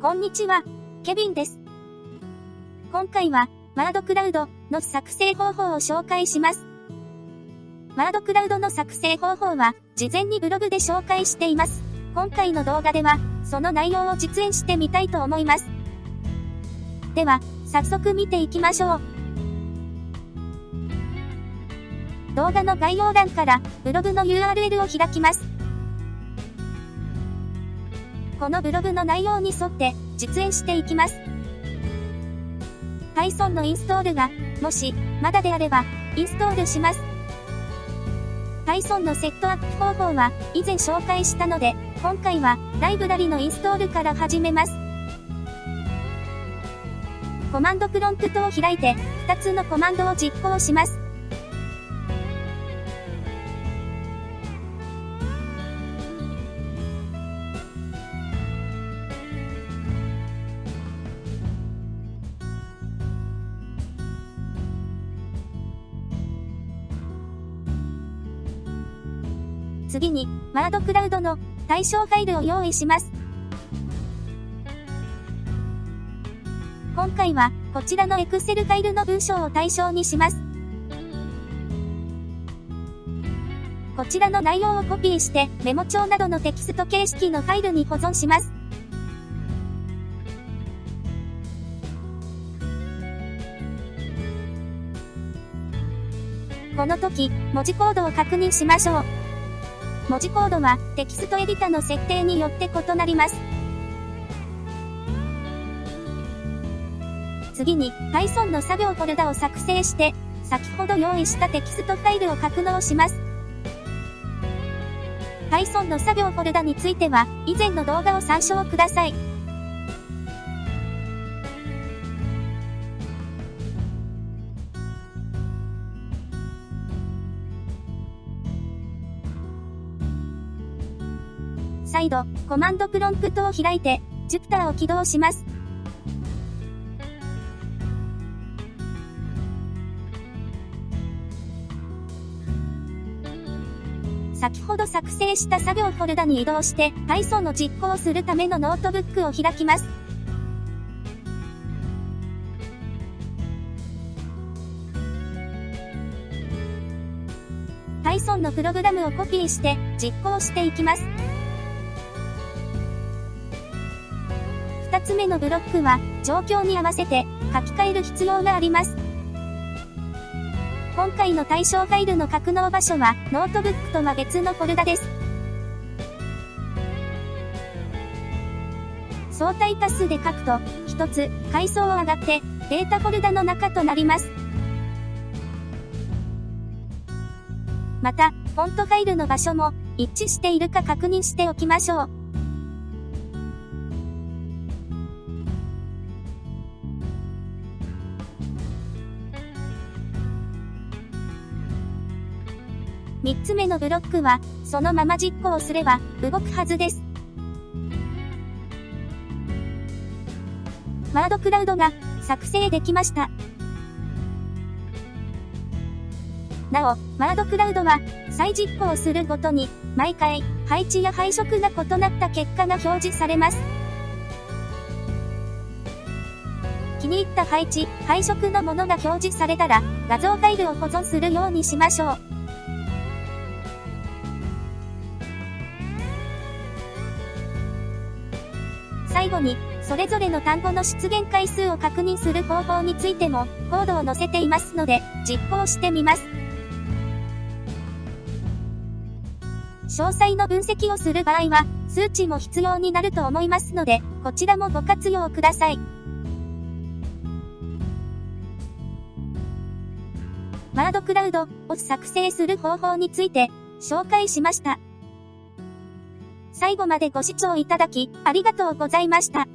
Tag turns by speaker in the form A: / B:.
A: こんにちは、ケビンです。今回は、ワードクラウドの作成方法を紹介します。ワードクラウドの作成方法は、事前にブログで紹介しています。今回の動画では、その内容を実演してみたいと思います。では、早速見ていきましょう。動画の概要欄から、ブログの URL を開きます。このブログの内容に沿って実演していきます。Python のインストールが、もし、まだであれば、インストールします。Python のセットアップ方法は、以前紹介したので、今回は、ライブラリのインストールから始めます。コマンドプロンプトを開いて、2つのコマンドを実行します。次に、ワードクラウドの対象ファイルを用意します。今回は、こちらの Excel ファイルの文章を対象にします。こちらの内容をコピーして、メモ帳などのテキスト形式のファイルに保存します。この時、文字コードを確認しましょう。文字コードはテキストエディタの設定によって異なります。次に Python の作業フォルダを作成して、先ほど用意したテキストファイルを格納します。Python の作業フォルダについては、以前の動画を参照ください。再度、コマンドプロンプトを開いて、Jupyterを起動します。先ほど作成した作業フォルダに移動して、Python を実行するためのノートブックを開きます。Python のプログラムをコピーして実行していきます。2つ目のブロックは状況に合わせて書き換える必要があります。今回の対象ファイルの格納場所はノートブックとは別のフォルダです。相対パスで書くと1つ階層を上がってデータフォルダの中となります。また、フォントファイルの場所も一致しているか確認しておきましょう。3つ目のブロックは、そのまま実行すれば動くはずです。ワードクラウドが作成できました。なお、ワードクラウドは再実行するごとに毎回配置や配色が異なった結果が表示されます。気に入った配置、配色のものが表示されたら画像ファイルを保存するようにしましょう。最後に、それぞれの単語の出現回数を確認する方法についてもコードを載せていますので実行してみます。詳細の分析をする場合は、数値も必要になると思いますので、こちらもご活用ください。ワードクラウドを作成する方法について紹介しました。最後までご視聴いただき、ありがとうございました。